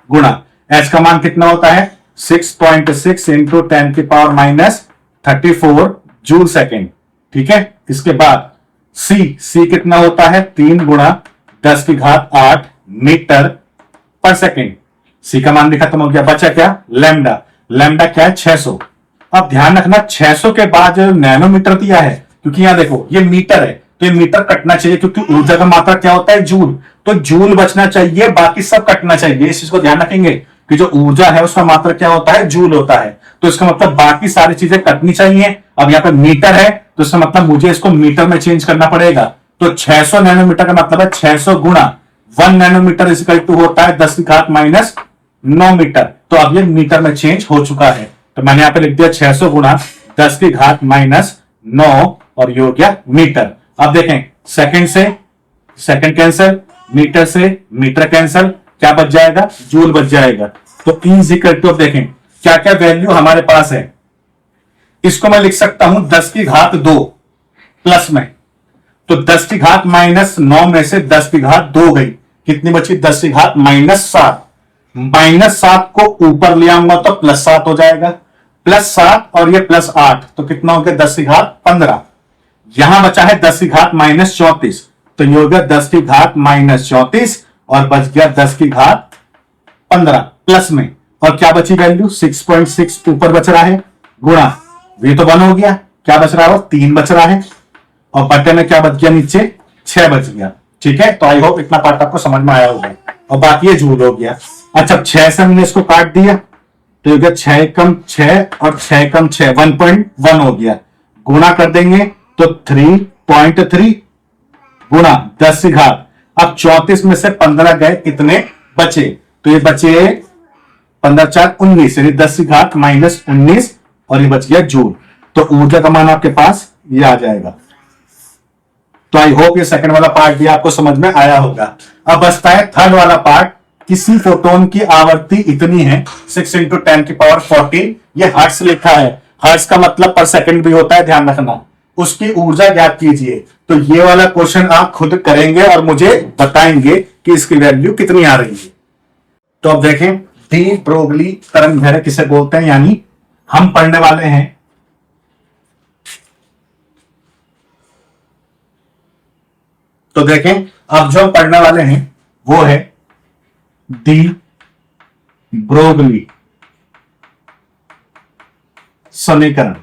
गुणा H का मान कितना होता है, 6.6 इंटू 10 की पावर माइनस 34 जूल सेकेंड। ठीक है, इसके बाद C कितना होता है, 3 गुणा 10 की घात 8 मीटर पर सेकेंड। C का मान भी खत्म हो गया, बचा क्या, लैम्डा। लैम्डा क्या है, 600। अब ध्यान रखना 600 के बाद जो नैनोमीटर दिया है, क्योंकि यहां देखो ये मीटर है, तो ये मीटर कटना चाहिए, क्योंकि ऊर्जा का मात्रा क्या होता है, जूल। तो जूल बचना चाहिए, बाकी सब कटना चाहिए, इस चीज को ध्यान रखेंगे। कि जो ऊर्जा है उसका मात्रा क्या होता है, जूल होता है। तो इसका मतलब बाकी सारी चीजें कटनी चाहिए। अब यहाँ पे मीटर है तो इसका मतलब मुझे इसको मीटर में चेंज करना पड़ेगा। तो 600 नैनोमीटर का मतलब है 600 गुणा 1 नैनोमीटर इक्वल टू होता है 10 की घात माइनस 9 मीटर। तो अब ये मीटर में चेंज हो चुका है। तो मैंने यहाँ पे लिख दिया 600 गुणा 10 की घात माइनस 9 और ये हो गया मीटर। अब देखें सेकंड से सेकंड कैंसिल, मीटर से मीटर कैंसिल, क्या बच जाएगा, जूल बच जाएगा। तो इज इक्वल टू, अब देखें क्या क्या वैल्यू हमारे पास है। इसको मैं लिख सकता हूं 10 की घात 2 प्लस में, तो 10 की घात माइनस 9 में से 10 की घात 2 गई, कितनी बची, 10 की घात माइनस 7। माइनस 7 को ऊपर ले आऊंगा तो प्लस 7 हो जाएगा, प्लस 7 और ये प्लस 8, तो कितना हो गया 10 की घात 15। यहां बचा है 10 की घात माइनस 34, तो ये हो गया 10 की घात माइनस 34 और बच गया 10 की घात 15 प्लस में, और क्या बची वैल्यू 6.6 ऊपर बच रहा है, गुणा ये तो 1 हो गया, क्या बच रहा है 3 बच रहा है, और बटे में क्या बच गया नीचे 6 बच गया। ठीक है, तो आई होप इतना पार्ट आपको समझ में आया होगा। और बाकी ये जूल हो गया। अच्छा 6 से हमने इसको काट दिया तो ये हो गया 6 कम 6 और 6 कम 6 1.1 हो गया, गुणा कर देंगे तो 3.3 गुणा 10 की घात, अब 34 में से 15 गए, कितने बचे, तो ये बचे 15 4 19, यानी 10 की घात माइनस 19 और ये बच गया जूल। तो ऊर्जा का मान आपके पास ये आ जाएगा। तो आई होप ये सेकंड वाला पार्ट भी आपको समझ में आया होगा। अब बचता है थर्ड वाला पार्ट, किसी फोटोन की आवृत्ति इतनी है 6 × 10⁻14, ये हर्ट्ज लिखा है, हर्ट्ज का मतलब पर सेकंड भी होता है, ध्यान रखना। उसकी ऊर्जा ज्ञात कीजिए। तो ये वाला क्वेश्चन आप खुद करेंगे और मुझे बताएंगे कि इसकी वैल्यू कितनी आ रही है। तो अब देखें डी ब्रोगली तरंग दैर्ध्य किसे बोलते हैं, यानी हम पढ़ने वाले हैं तो देखें अब जो हम पढ़ने वाले हैं वो है डी ब्रोगली समीकरण।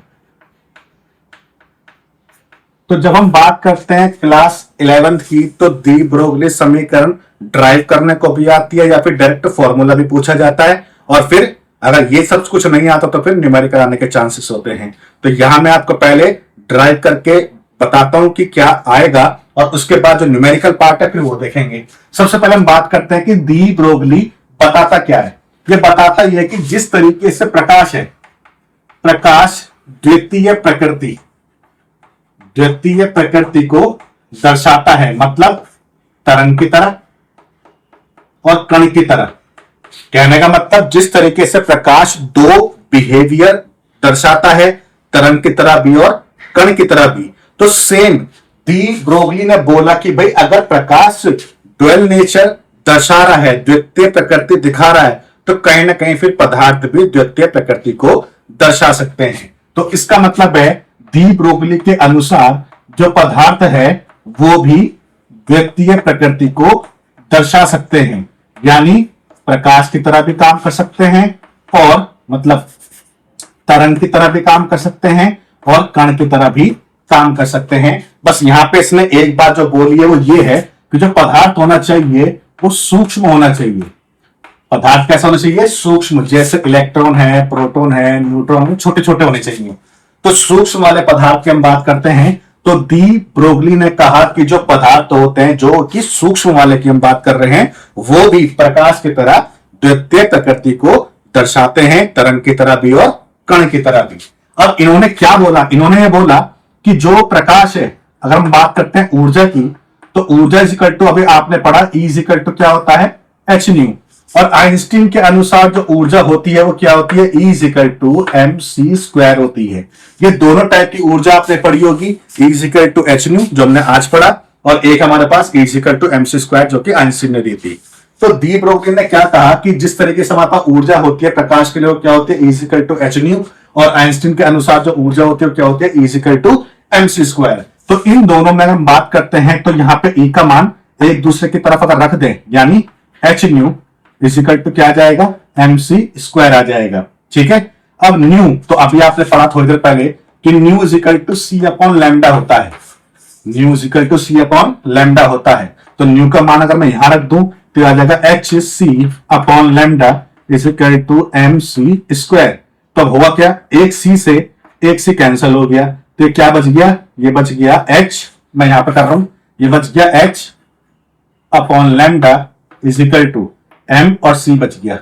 तो जब हम बात करते हैं क्लास 11th की तो डी ब्रोगली समीकरण ड्राइव करने को भी आती है या फिर डायरेक्ट फॉर्मूला भी पूछा जाता है, और फिर अगर ये सब कुछ नहीं आता तो फिर न्यूमेरिकल आने के चांसेस होते हैं। तो यहां मैं आपको पहले ड्राइव करके बताता हूं कि क्या आएगा और उसके बाद जो न्यूमेरिकल पार्ट है फिर वो देखेंगे। सबसे पहले हम बात करते हैं कि डी ब्रोगली बताता क्या है। ये बताता यह है कि जिस तरीके से प्रकाश है, प्रकाश द्वितीय प्रकृति को दर्शाता है, मतलब तरंग की तरह और कण की तरह। कहने का मतलब जिस तरीके से प्रकाश दो बिहेवियर दर्शाता है, तरंग की तरह भी और कण की तरह भी, तो सेम डी ब्रोगली ने बोला कि भाई अगर प्रकाश ड्वेल नेचर दर्शा रहा है, द्वितीय प्रकृति दिखा रहा है, तो कहीं ना कहीं फिर पदार्थ भी द्वितीय प्रकृति को दर्शा सकते हैं। तो इसका मतलब है डी ब्रोगली के अनुसार जो पदार्थ है वो भी द्वितीय प्रकृति को दर्शा सकते हैं, यानी प्रकाश की तरह भी काम कर सकते हैं और मतलब तरंग की तरह भी काम कर सकते हैं और कण की तरह भी काम कर सकते हैं। बस यहां पे इसने एक बात जो बोली है वो ये है कि जो पदार्थ होना चाहिए वो सूक्ष्म होना चाहिए। पदार्थ कैसा होना चाहिए, सूक्ष्म, जैसे इलेक्ट्रॉन है, प्रोटॉन है, न्यूट्रॉन है, छोटे छोटे होने चाहिए। तो सूक्ष्म वाले पदार्थ की हम बात करते हैं तो डी ब्रोगली ने कहा कि जो पदार्थ होते हैं जो कि सूक्ष्म वाले की हम बात कर रहे हैं वो भी प्रकाश की तरह द्वितीय प्रकृति को दर्शाते हैं, तरंग की तरह भी और कण की तरह भी। अब इन्होंने क्या बोला, इन्होंने ये बोला कि जो प्रकाश है, अगर हम बात करते हैं ऊर्जा की, तो ऊर्जा इज इक्वल टू, अभी आपने पढ़ा ई इज इक्वल टू क्या होता है, एच न्यू, और आइंस्टीन के अनुसार जो ऊर्जा होती है वो क्या होती है, E is equal to M C square होती है। ये दोनों टाइप की ऊर्जा आपने पढ़ी होगी, E is equal to H nu जो हमने आज पढ़ा, और एक हमारे पास E is equal to M C square जो कि आइंस्टीन ने दी थी। तो डी ब्रोगली ने क्या कहा कि जिस तरीके से हमारे पास ऊर्जा होती है प्रकाश के लिए क्या होती है, E is equal to H nu, और आइंस्टीन के अनुसार जो ऊर्जा होती है क्या होती है, E is equal to M C square. तो इन दोनों में हम बात करते हैं तो यहाँ पे ई का मान एक दूसरे की तरफ अगर रख दें, यानी H nu is equal to क्या आ जाएगा, एम सी स्क्वायर आ जाएगा। ठीक है, अब न्यू तो अभी आपने पढ़ा थोड़ी देर पहले कि nu is equal to C upon lambda होता है, nu is equal to C upon lambda होता है। तो न्यू का मान अगर मैं यहां रख दूं तो आ जाएगा H C upon lambda is equal to M C square. तो अब हुआ क्या, एक सी से एक सी कैंसिल हो गया, तो ये क्या बच गया, ये बच गया एच, मैं यहां पर कर रहा हूं, ये बच गया H upon lambda is equal to M और सी बच गया।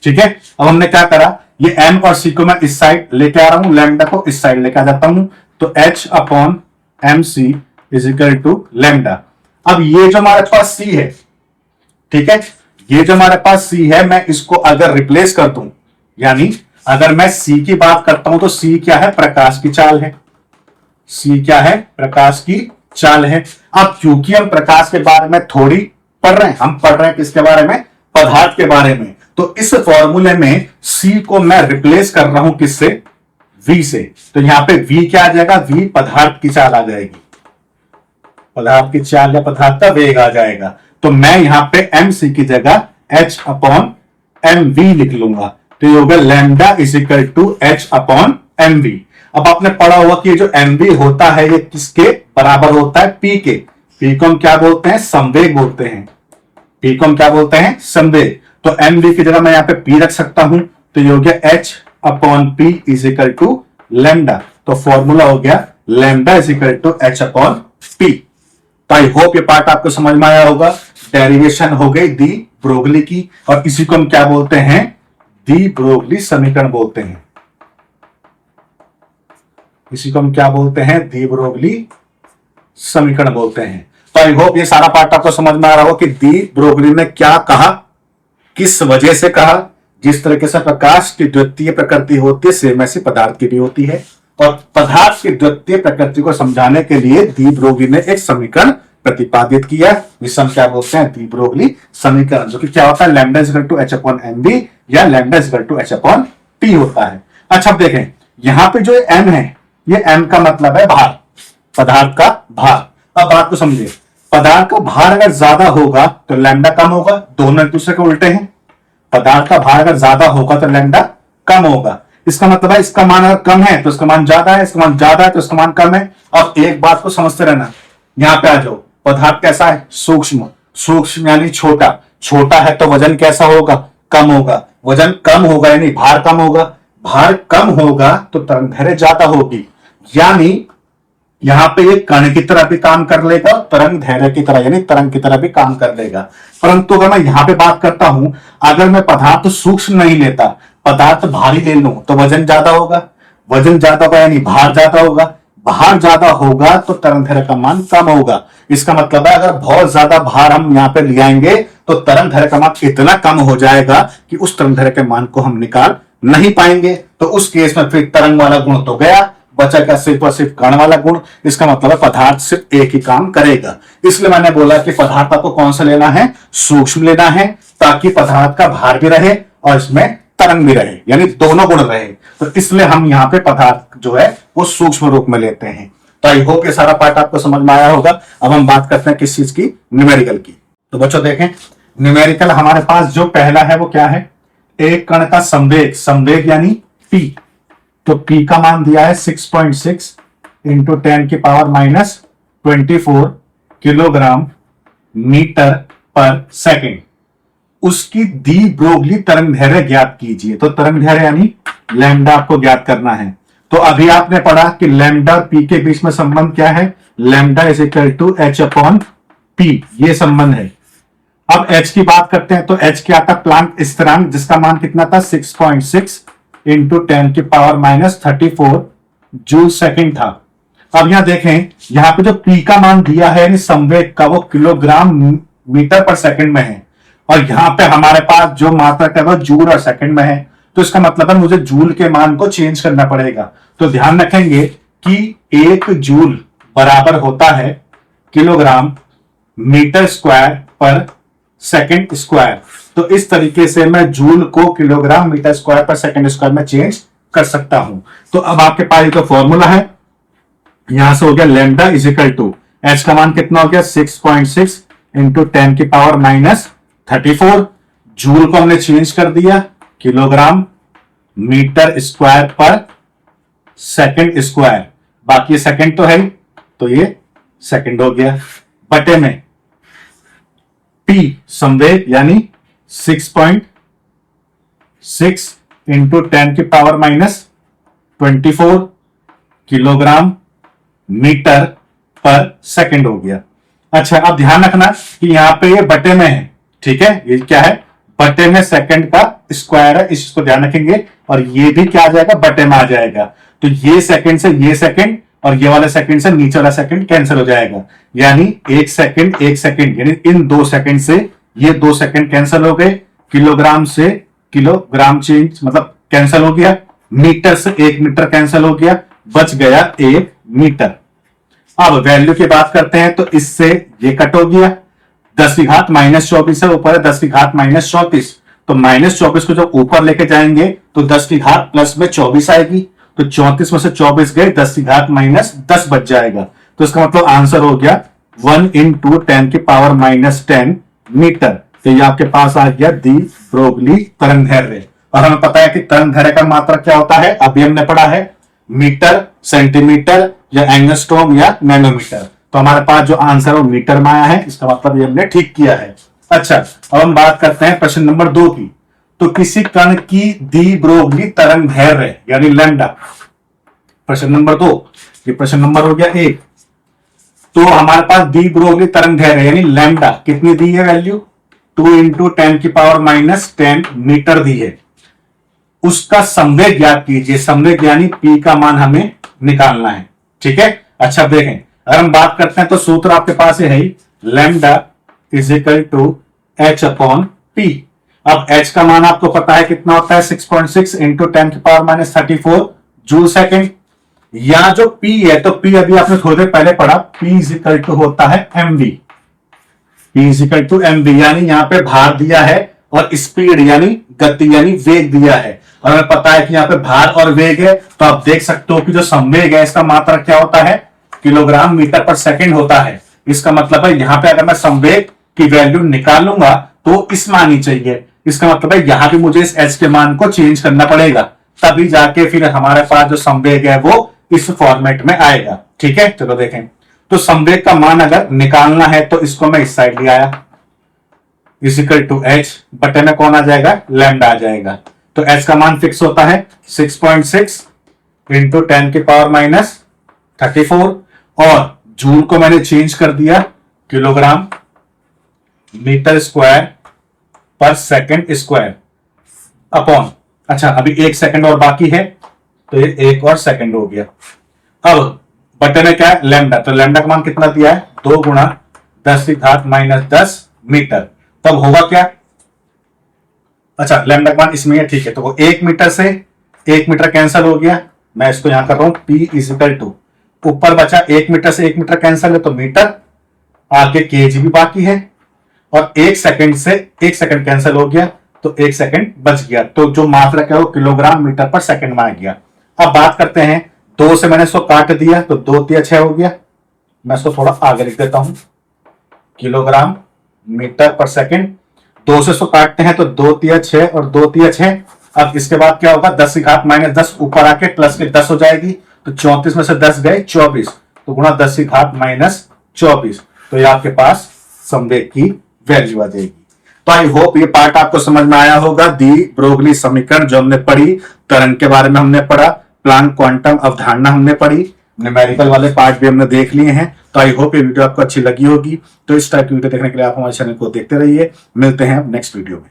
ठीक है, अब हमने क्या करा, ये एम और सी को मैं इस साइड लेके आ रहा हूं, लैम्डा को इस साइड लेके आ जाता हूं, तो H upon M C is equal to lambda. अब ये जो हमारे पास सी है, ठीक है, ये जो हमारे पास सी है, मैं इसको अगर रिप्लेस कर दूं, यानी अगर मैं सी की बात करता हूं तो सी क्या है, प्रकाश की चाल है। सी क्या है, प्रकाश की चाल है। अब क्योंकि हम प्रकाश के बारे में थोड़ी पढ़ रहे हैं, हम पढ़ रहे हैं किसके बारे में, पदार्थ के बारे में, तो इस फॉर्मूले में सी को मैं रिप्लेस कर रहा हूं किससे, वी से। तो यहां पे वी क्या आ जाएगा, वी पदार्थ की चाल आ जाएगी, पदार्थ की चाल या पदार्थ का वेग आ जाएगा। तो मैं यहां पे एम सी की जगह एच अपॉन एम वी लिख लूंगा, तो ये होगा lambda is equal to H upon M V. अब आपने पढ़ा होगा कि जो एम वी होता है ये किसके बराबर होता है, पी के। पी को हम क्या बोलते हैं, संवेग बोलते हैं, पी को हम क्या बोलते हैं, संवेग। तो एम वी की जगह मैं यहां पे पी रख सकता हूं, तो ये हो गया H upon P is equal to lambda. तो फॉर्मूला हो गया lambda is equal to H upon P. तो आई होप ये पार्ट आपको समझ में आया होगा। डेरिवेशन हो गई दी ब्रोगली की, और इसी को हम क्या बोलते हैं, दी ब्रोगली समीकरण बोलते हैं। इसी को हम क्या बोलते हैं, दी ब्रोगली समीकरण बोलते हैं। तो आई होप ये सारा पार्ट आपको समझ में आ रहा हो कि दी ब्रोगली ने क्या कहा, किस वजह से कहा। जिस तरीके से प्रकाश की द्वितीय प्रकृति होती है, सेम ऐसी पदार्थ की भी होती है, और पदार्थ की द्वितीय प्रकृति को समझाने के लिए दी ब्रोगली ने एक समीकरण प्रतिपादित किया, जिसे हम क्या बोलते हैं, दी ब्रोगली समीकरण, जो कि क्या होता है, lambda is equal to H upon M V या lambda is equal to H upon P होता है। अच्छा अब देखें, यहां पे जो एम है, ये एम का मतलब है भार, पदार्थ का भार। अब बात को समझिए, पदार्थ का भार अगर ज्यादा होगा तो लैम्डा कम होगा, दोनों एक दूसरे के उल्टे हैं। पदार्थ का भार अगर ज्यादा होगा तो लैम्डा कम होगा। इसका मतलब है इसका मान अगर कम है तो इसका मान ज्यादा है, इसका मान ज्यादा है तो इसका मान कम है। अब एक बात को समझते रहना, यहां पे आ जाओ, पदार्थ कैसा है, सूक्ष्म, सूक्ष्म यानी छोटा, छोटा है तो वजन कैसा होगा, कम होगा, वजन कम होगा यानी भार कम होगा, भार कम होगा तो तरंगदैर्घ्य ज्यादा होगी, यानी यहां पे ये कण की तरह भी काम कर लेगा, तरंग धैर्य की तरह यानी तरंग की तरह भी काम कर लेगा। परंतु अगर मैं यहां पे बात करता हूं, अगर मैं पदार्थ सूक्ष्म नहीं लेता, पदार्थ भारी ले लूं, तो वजन ज्यादा होगा, वजन ज्यादा होगा यानी भार ज्यादा होगा, भार ज्यादा होगा तो तरंग धैर्य का मान कम होगा। इसका मतलब है अगर बहुत ज्यादा भार हम यहां पे ले आएंगे तो तरंग धैर्य का मान इतना कम हो जाएगा कि उस तरंग धैर्य के मान को हम निकाल नहीं पाएंगे। तो उस केस में फिर तरंग वाला गुण तो गया, बचा क्या, सिर्फ और सिर्फ कण वाला गुण। इसका मतलब है पदार्थ सिर्फ एक ही काम करेगा। इसलिए मैंने बोला कि पदार्थ आपको कौन सा लेना है, सूक्ष्म लेना है, ताकि पदार्थ का भार भी रहे और इसमें तरंग भी रहे, यानी दोनों गुण रहे। तो इसलिए हम यहाँ पे पदार्थ जो है वो सूक्ष्म रूप में लेते हैं। तो आई होप ये सारा पार्ट आपको समझ में आया होगा। अब हम बात करते हैं किस चीज की, न्यूमेरिकल की। तो बच्चों देखें, न्यूमेरिकल हमारे पास जो पहला है वो क्या है, एक कण का संवेग, संवेग यानी पी। तो पी का मान दिया है 6.6 इंटू 10 की पावर माइनस 24 किलोग्राम मीटर पर सेकेंड। उसकी दी ब्रोगली तरंगदैर्घ्य ज्ञात कीजिए। तो तरंगदैर्घ्य यानी लैम्डा आपको ज्ञात करना है। तो अभी आपने पढ़ा कि लैम्डा और पी के बीच में संबंध क्या है, lambda is equal to H upon P, ये संबंध है। अब एच की बात करते हैं, तो एच क्या था, प्लांक स्थिरांक, जिसका मान कितना था 6.6 इंटू 10 की पावर माइनस 34 जूल सेकेंड था। अब यहां देखें, यहां पे जो पी का मान दिया है यानी संवेग का, वो किलोग्राम मीटर पर सेकंड में है, और यहां पे हमारे पास जो मात्रक है वो जूल और सेकंड में है। तो इसका मतलब है मुझे जूल के मान को चेंज करना पड़ेगा। तो ध्यान रखेंगे कि 1 जूल बराबर होता है किलोग्राम मीटर स्क्वायर पर सेकंड स्क्वायर। तो इस तरीके से मैं जूल को किलोग्राम मीटर स्क्वायर पर सेकंड स्क्वायर में चेंज कर सकता हूं। तो अब आपके पास ये तो फॉर्मूला है, यहां से हो गया lambda is equal to H का मान कितना हो गया 6.6 इंटू 10 की पावर माइनस 34। जूल को हमने चेंज कर दिया किलोग्राम मीटर स्क्वायर पर सेकंड स्क्वायर, बाकी सेकंड तो है, तो ये सेकंड हो गया, बटे में पी संवेग यानी 6 इंटू 10⁻24 किलोग्राम मीटर पर सेकंड हो गया। अच्छा, अब ध्यान रखना कि यहां पे ये बटे में है, ठीक है, ये क्या है, बटे में सेकंड का स्क्वायर है, इसको ध्यान रखेंगे। और ये भी क्या आ जाएगा, बटे में आ जाएगा। तो ये सेकंड से ये सेकंड और ये वाला सेकंड से नीचे वाला सेकंड कैंसिल हो जाएगा, यानी एक सेकंड यानी इन 2 सेकंड से ये 2 सेकंड कैंसिल हो गए, किलोग्राम से किलोग्राम चेंज मतलब कैंसिल हो गया, मीटर से 1 मीटर कैंसिल हो गया, बच गया 1 मीटर। अब वैल्यू की बात करते हैं, तो इससे ये कट हो गया, 10⁻−24 है, ऊपर है 10⁻−34, तो -24 को जब ऊपर लेके जाएंगे तो 10 प्लस में 24 आएगी, तो 34 में से 24 गए, 10⁻−10 बच जाएगा। तो इसका मतलब आंसर हो गया 1 × 10⁻−10 मीटर। तो ये आपके पास आ गया दी ब्रोगली तरंगदैर्घ्य। और हमें पता है कि तरंगदैर्घ्य का मात्रक क्या होता है, अभी हमने पढ़ा है, मीटर, सेंटीमीटर या एंगस्ट्रॉम या नैनोमीटर। तो हमारे पास जो आंसर है वो मीटर में आया है, इसका मतलब ये हमने ठीक किया है। अच्छा, अब हम बात करते हैं प्रश्न नंबर 2 की। तो किसी कण की दी ब्रोगली तरंगदैर्घ्य यानी लैम्डा, प्रश्न नंबर 2, ये प्रश्न नंबर हो गया 1। तो हमारे पास दी ब्रोगली तरंगदैर्घ्य यानी लैम्डा कितनी दी है वैल्यू, 2 × 10⁻−10 मीटर दी है। उसका संवेग ज्ञात कीजिए, संवेग यानी P का मान हमें निकालना है, ठीक है। अच्छा देखें, अगर हम बात करते हैं तो सूत्र आपके पास है ही, लैम्डा = h/p। अब h का मान आपको पता है कितना होता है, 6.6 × 10⁻34 जूल सेकेंड। या जो P है, तो P अभी आपने थोड़ी देर पहले पढ़ा, P = होता है mv। P = mv यानी यहां पे भार दिया है और स्पीड यानी गति यानी वेग दिया है। और हमें पता है कि यहाँ पे भार और वेग है, तो आप देख सकते हो कि जो संवेग है इसका मात्रक क्या होता है, किलोग्राम मीटर पर सेकंड होता है। इसका मतलब है यहां पे अगर मैं संवेग की वैल्यू निकालूंगा तो इसमें आनी चाहिए। इसका मतलब है यहां भी मुझे इस h के मान को चेंज करना पड़ेगा, तभी जाके फिर हमारे पास जो संवेग है वो इस फॉर्मेट में आएगा, ठीक है। चलो देखें, तो संवेग का मान अगर निकालना है तो इसको मैं इस साइड ले आया, =h, बटे में कौन आ जाएगा, लैम्डा आ जाएगा। तो h का मान फिक्स होता है 6.6 × 10⁻34 और जूल को मैंने चेंज कर दिया किलोग्राम मीटर स्क्वायर पर सेकंड स्क्वायर अपॉन, अच्छा अभी 1 सेकंड और बाकी है, तो ये 1 और सेकंड हो गया। अब बटे में क्या है, लैम्डा, तो लैम्डा का मान कितना दिया है, 2 × 10⁻−10 मीटर। तब होगा क्या, अच्छा लैम्डा का मान इसमें है, ठीक है, तो वो 1 मीटर से 1 मीटर कैंसिल हो गया, मैं इसको यहां कर रहा हूं P = ऊपर बचा 1 मीटर से 1 मीटर कैंसिल है तो मीटर, आगे केजी भी बाकी है, और 1 सेकंड से 1 सेकंड कैंसिल हो गया तो 1 सेकंड बच गया। तो जो मात्रक है वो किलोग्राम मीटर पर सेकंड में आ गया। अब बात करते हैं, 2 से मैंने इसको काट दिया तो 2 × 6 हो गया, मैं इसको थोड़ा आगे लिख देता हूं, किलोग्राम मीटर पर सेकंड। 2 से इसको काटते हैं तो 2 × 6 और 2 × 6। अब इसके बाद क्या होगा, 10⁻−10 ऊपर आके प्लस के 10 हो जाएगी, तो 34 में से 10 गए 24, तो गुणा 10⁻−24, तो ये आपके पास संवेग की वैल्यू आ जाएगी। तो आई होप ये पार्ट आपको समझ में आया होगा। दी ब्रोगली समीकरण जो हमने पढ़ी, तरंग के बारे में हमने पढ़ा, प्लांक क्वांटम अवधारणा हमने पढ़ी, न्यूमेरिकल वाले पार्ट भी हमने देख लिए हैं। तो आई होप ये वीडियो आपको अच्छी लगी होगी। तो इस टाइप की वीडियो देखने के लिए आप हमारे चैनल को देखते रहिए। मिलते हैं नेक्स्ट वीडियो में।